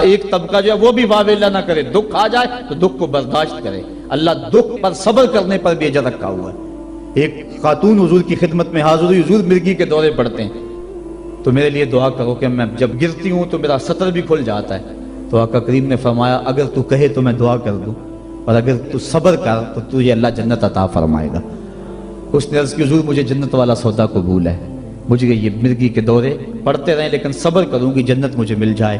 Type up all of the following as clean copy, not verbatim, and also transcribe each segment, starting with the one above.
ایک طبقہ جو ہے وہ بھی واویلا نہ کرے، دکھ آ جائے تو دکھ کو برداشت کرے۔ اللہ دکھ پر صبر کرنے پر بھی اجر رکھا ہوا ہے۔ ایک خاتون حضور کی خدمت میں حاضر ہوئی، حضور مرگی کے دورے پڑتے ہیں تو میرے لیے دعا کرو کہ میں جب گرتی ہوں تو میرا سطر بھی کھل جاتا ہے۔ تو آقا کریم نے فرمایا اگر تو کہے تو میں دعا کر دوں، اور اگر تو صبر کر تو تجھے اللہ جنت عطا فرمائے گا۔ اس نے عرض کی حضور مجھے جنت والا سودا قبول ہے، مجھے یہ مرگی کے دورے پڑتے رہیں لیکن صبر کروں گی جنت مجھے مل جائے،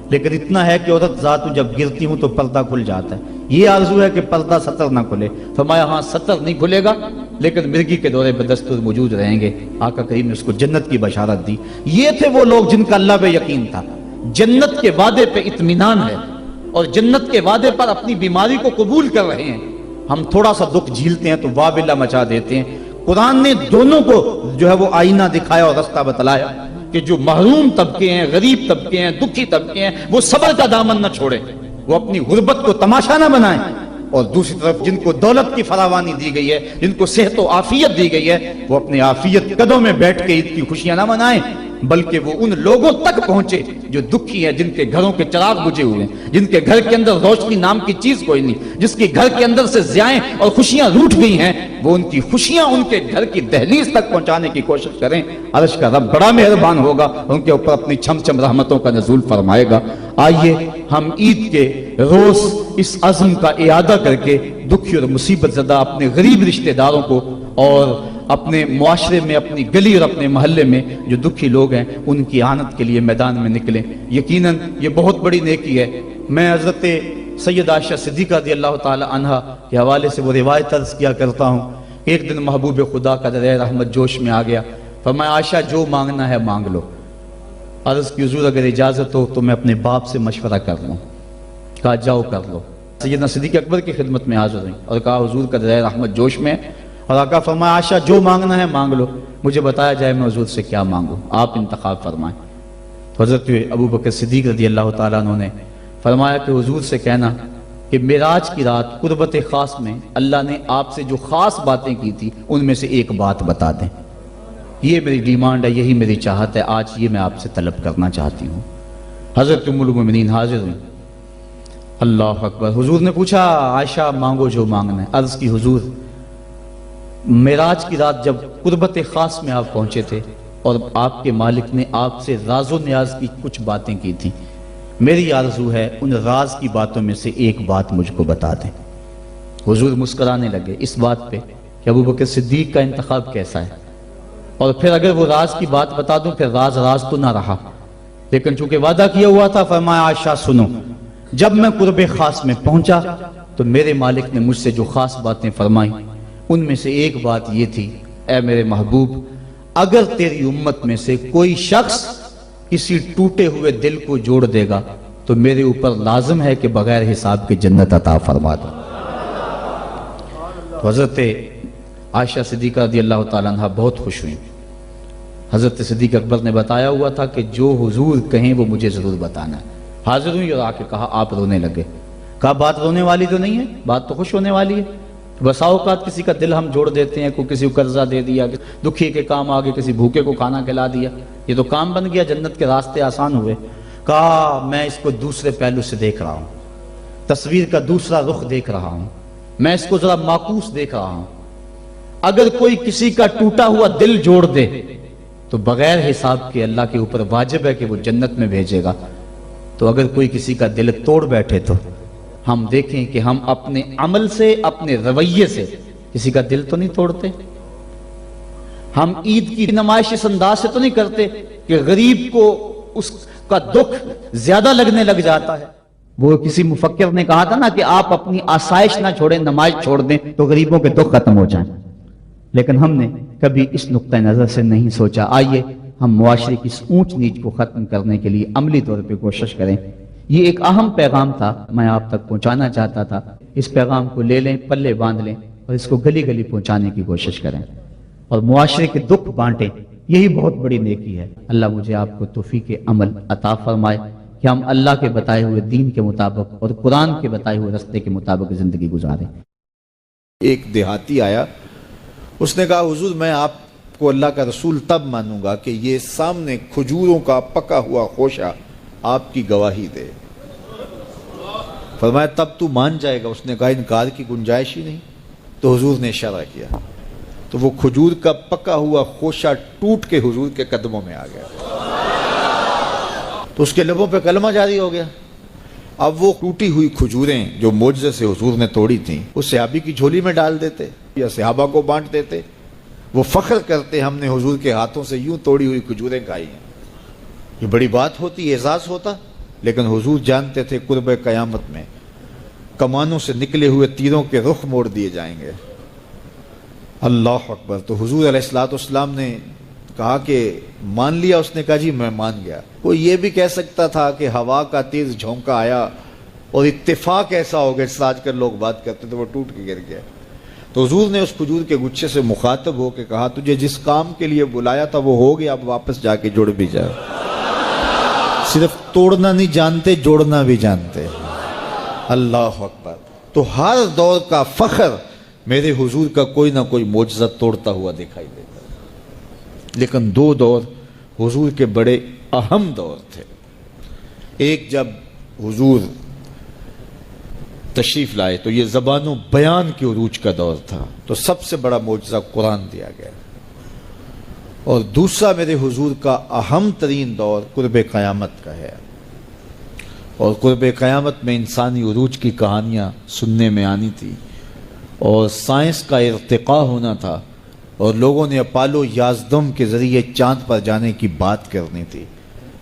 لیکن اتنا ہے کہ عورت ذات جب گرتی ہوں تو پردہ کھل جاتا ہے، یہ آرزو ہے کہ پردہ سطر نہ کھلے۔ فرمایا ہاں سطر نہیں کھلے گا لیکن مرگی کے دورے بدستور موجود رہیں گے۔ آقا کریم نے اس کو جنت کی بشارت دی۔ یہ تھے وہ لوگ جن کا اللہ پہ یقین تھا، جنت کے وعدے پہ اطمینان ہے اور جنت کے وعدے پر اپنی بیماری کو قبول کر رہے ہیں۔ ہم تھوڑا سا دکھ جھیلتے ہیں تو واویلا مچا دیتے ہیں۔ قرآن نے دونوں کو جو ہے وہ آئینہ دکھایا اور رستہ بتلایا کہ جو محروم طبقے ہیں، غریب طبقے ہیں، دکھی طبقے ہیں، وہ صبر کا دامن نہ چھوڑیں، وہ اپنی غربت کو تماشا نہ بنائیں، اور دوسری طرف جن کو دولت کی فراوانی دی گئی ہے، جن کو صحت و عافیت دی گئی ہے، وہ اپنی عافیت قدوں میں بیٹھ کے عید کی خوشیاں نہ منائیں، بلکہ وہ ان لوگوں تک پہنچے جو دکھی ہیں، جن کے گھروں کے چراغ بجھے ہوئے ہیں، جن کے گھر کے اندر روشنی نام کی چیز کوئی نہیں، جس کے گھر کے اندر سے ضیائیں اور خوشیاں روٹھ گئی ہیں، وہ ان کی خوشیاں ان کے گھر کی دہلیز تک پہنچانے کی کوشش کریں۔ عرش کا رب بڑا مہربان ہوگا، ان کے اوپر اپنی چھم چھم رحمتوں کا نزول فرمائے گا۔ آئیے ہم عید کے روز اس عزم کا اعادہ کر کے دکھی اور مصیبت زدہ اپنے غریب رشتہ داروں کو اور اپنے معاشرے میں، اپنی گلی اور اپنے محلے میں جو دکھی لوگ ہیں ان کی اعانت کے لیے میدان میں نکلیں۔ یقیناً یہ بہت بڑی نیکی ہے۔ میں حضرت سید عائشہ صدیقہ رضی اللہ تعالی عنہا کے حوالے سے وہ روایت عرض کیا کرتا ہوں کہ ایک دن محبوب خدا کا در رحمت جوش میں آ گیا، فرمایا عائشہ جو مانگنا ہے مانگ لو۔ عرض کی حضور اگر اجازت ہو تو میں اپنے باپ سے مشورہ کر لوں۔ کہا جاؤ کر لو۔ سیدنا صدیق اکبر کی خدمت میں حاضر ہوئی اور کہا حضور کا در رحمت جوش میں، اور آقا فرمایا عائشہ جو مانگنا ہے مانگ لو، مجھے بتایا جائے میں حضور سے کیا مانگوں، آپ انتخاب فرمائیں۔ تو حضرت ابو بکر صدیق رضی اللہ تعالیٰ عنہ نے فرمایا کہ حضور سے کہنا کہ معراج کی رات قربت خاص میں اللہ نے آپ سے جو خاص باتیں کی تھی ان میں سے ایک بات بتا دیں، یہ میری ڈیمانڈ ہے، یہی میری چاہت ہے، آج یہ میں آپ سے طلب کرنا چاہتی ہوں۔ حضرت ام المومنین حاضر ہوئی۔ اللہ اکبر۔ حضور نے پوچھا عائشہ مانگو جو مانگنا ہے۔ عرض کی حضور معراج کی رات جب قربت خاص میں آپ پہنچے تھے اور آپ کے مالک نے آپ سے راز و نیاز کی کچھ باتیں کی تھیں، میری آرزو ہے ان راز کی باتوں میں سے ایک بات مجھ کو بتا دیں۔ حضور مسکرانے لگے اس بات پہ کہ ابو بکر صدیق کا انتخاب کیسا ہے، اور پھر اگر وہ راز کی بات بتا دوں پھر راز راز تو نہ رہا، لیکن چونکہ وعدہ کیا ہوا تھا، فرمایا عائشہ سنو، جب میں قرب خاص میں پہنچا تو میرے مالک نے مجھ سے جو خاص باتیں فرمائیں ان میں سے ایک بات یہ تھی، اے میرے محبوب اگر تیری امت میں سے کوئی شخص کسی ٹوٹے ہوئے دل کو جوڑ دے گا تو میرے اوپر لازم ہے کہ بغیر حساب کے جنت عطا فرما دو۔ تو حضرت عائشہ صدیقہ رضی اللہ تعالیٰ عنہ بہت خوش ہوئی۔ حضرت صدیق اکبر نے بتایا ہوا تھا کہ جو حضور کہیں وہ مجھے ضرور بتانا ہے۔ حاضر ہوئی اور آ کے کہا آپ رونے لگے۔ کہا بات رونے والی تو نہیں ہے، بات تو خوش ہونے والی ہے۔ بسا اوقات کسی کا دل ہم جوڑ دیتے ہیں، کوئی کسی کو قرضہ دے دیا، دکھی کے کام آگے کسی بھوکے کو کھانا کھلا دیا، یہ تو کام بن گیا، جنت کے راستے آسان ہوئے۔ کہا میں اس کو دوسرے پہلو سے دیکھ رہا ہوں، تصویر کا دوسرا رخ دیکھ رہا ہوں، میں اس کو ذرا معکوس دیکھ رہا ہوں۔ اگر کوئی کسی کا ٹوٹا ہوا دل جوڑ دے تو بغیر حساب کے اللہ کے اوپر واجب ہے کہ وہ جنت میں بھیجے گا، تو اگر کوئی کسی کا دل توڑ بیٹھے تو ہم دیکھیں کہ ہم اپنے عمل سے، اپنے رویے سے کسی کا دل تو نہیں توڑتے۔ ہم عید کی نمائش اس انداز سے تو نہیں کرتے کہ غریب کو اس کا دکھ زیادہ لگنے لگ جاتا ہے۔ وہ کسی مفکر نے کہا تھا نا کہ آپ اپنی آسائش نہ چھوڑیں، نمائش چھوڑ دیں تو غریبوں کے دکھ ختم ہو جائیں، لیکن ہم نے کبھی اس نقطہ نظر سے نہیں سوچا۔ آئیے ہم معاشرے کی اس اونچ نیچ کو ختم کرنے کے لیے عملی طور پہ کوشش کریں۔ یہ ایک اہم پیغام تھا، میں آپ تک پہنچانا چاہتا تھا۔ اس پیغام کو لے لیں، پلے باندھ لیں اور اس کو گلی گلی پہنچانے کی کوشش کریں اور معاشرے کے دکھ بانٹیں، یہی بہت بڑی نیکی ہے۔ اللہ مجھے آپ کو توفیق عمل عطا فرمائے کہ ہم اللہ کے بتائے ہوئے دین کے مطابق اور قرآن کے بتائے ہوئے رستے کے مطابق زندگی گزاریں۔ ایک دیہاتی آیا، اس نے کہا حضور میں آپ کو اللہ کا رسول تب مانوں گا کہ یہ سامنے کھجوروں کا پکا ہوا خوشہ آپ کی گواہی دے۔ فرمایا تب تو مان جائے گا؟ اس نے کہا انکار کی گنجائش ہی نہیں. تو حضور نے اشارہ کیا تو وہ کھجور کا پکا ہوا خوشہ ٹوٹ کے حضور کے قدموں میں آ گیا. تو اس کے لبوں پہ کلمہ جاری ہو گیا. اب وہ ٹوٹی ہوئی کھجوریں جو معجزے سے حضور نے توڑی تھیں اس صحابی کی جھولی میں ڈال دیتے یا صحابہ کو بانٹ دیتے. وہ فخر کرتے ہم نے حضور کے ہاتھوں سے یوں توڑی ہوئی کھجوریں کھائی ہیں. یہ بڑی بات ہوتی، اعزاز ہوتا. لیکن حضور جانتے تھے قرب قیامت میں کمانوں سے نکلے ہوئے تیروں کے رخ موڑ دیے جائیں گے. اللہ اکبر. تو حضور علیہ الصلوۃ والسلام نے کہا کہ مان لیا؟ اس نے کہا جی میں مان گیا. کوئی یہ بھی کہہ سکتا تھا کہ ہوا کا تیز جھونکا آیا اور اتفاق ایسا ہو گیا جس آج کل لوگ بات کرتے تو وہ ٹوٹ کے گر گیا. تو حضور نے اس کھجور کے گچھے سے مخاطب ہو کے کہا تجھے جس کام کے لیے بلایا تھا وہ ہو گیا، اب واپس جا کے جڑ بھی جا. صرف توڑنا نہیں جانتے، جوڑنا بھی جانتے. اللہ اکبر. تو ہر دور کا فخر میرے حضور کا کوئی نہ کوئی معجزہ توڑتا ہوا دکھائی دیتا. لیکن دو دور حضور کے بڑے اہم دور تھے. ایک جب حضور تشریف لائے تو یہ زبان و بیان کے عروج کا دور تھا، تو سب سے بڑا معجزہ قرآن دیا گیا. اور دوسرا میرے حضور کا اہم ترین دور قرب قیامت کا ہے. اور قرب قیامت میں انسانی عروج کی کہانیاں سننے میں آنی تھی اور سائنس کا ارتقاء ہونا تھا اور لوگوں نے اپالو 11 کے ذریعے چاند پر جانے کی بات کرنی تھی.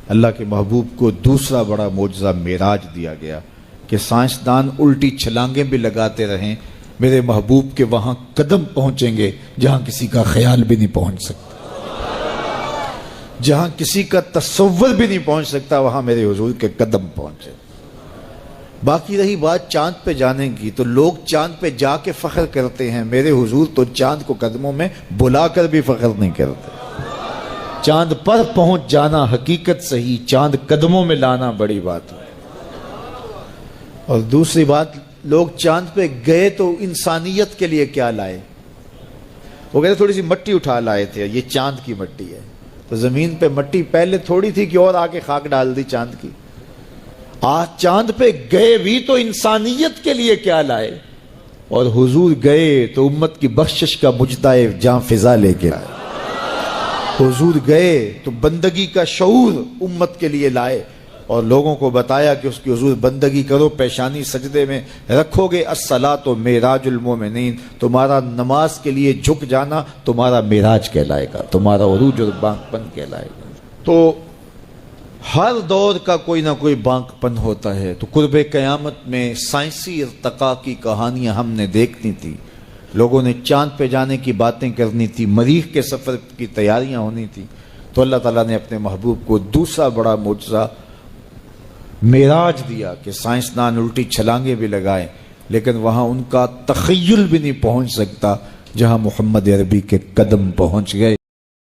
اللہ کے محبوب کو دوسرا بڑا معجزہ معراج دیا گیا کہ سائنسدان الٹی چھلانگیں بھی لگاتے رہیں، میرے محبوب کے وہاں قدم پہنچیں گے جہاں کسی کا خیال بھی نہیں پہنچ سکتا، جہاں کسی کا تصور بھی نہیں پہنچ سکتا، وہاں میرے حضور کے قدم پہنچے. باقی رہی بات چاند پہ جانے کی، تو لوگ چاند پہ جا کے فخر کرتے ہیں، میرے حضور تو چاند کو قدموں میں بلا کر بھی فخر نہیں کرتے. چاند پر پہنچ جانا حقیقت صحیح، چاند قدموں میں لانا بڑی بات ہے. اور دوسری بات، لوگ چاند پہ گئے تو انسانیت کے لیے کیا لائے؟ وہ کہتے تھوڑی سی مٹی اٹھا لائے تھے، یہ چاند کی مٹی ہے. تو زمین پہ مٹی پہلے تھوڑی تھی کہ اور آگے خاک ڈال دی چاند کی. آج چاند پہ گئے بھی تو انسانیت کے لیے کیا لائے؟ اور حضور گئے تو امت کی بخشش کا مجدہ جاں فضا لے کے آئے. حضور گئے تو بندگی کا شعور امت کے لیے لائے اور لوگوں کو بتایا کہ اس کی حضور بندگی کرو، پیشانی سجدے میں رکھو گے، الصلاۃ معراج المومنین، تمہارا نماز کے لیے جھک جانا تمہارا معراج کہلائے گا، تمہارا عروج اور بانک پن کہلائے گا. تو ہر دور کا کوئی نہ کوئی بانک پن ہوتا ہے. تو قرب قیامت میں سائنسی ارتقاء کی کہانیاں ہم نے دیکھنی تھی، لوگوں نے چاند پہ جانے کی باتیں کرنی تھی، مریخ کے سفر کی تیاریاں ہونی تھی. تو اللہ تعالیٰ نے اپنے محبوب کو دوسرا بڑا معجزہ معراج دیا کہ سائنسدان الٹی چھلانگیں بھی لگائیں لیکن وہاں ان کا تخیل بھی نہیں پہنچ سکتا جہاں محمد عربی کے قدم پہنچ گئے.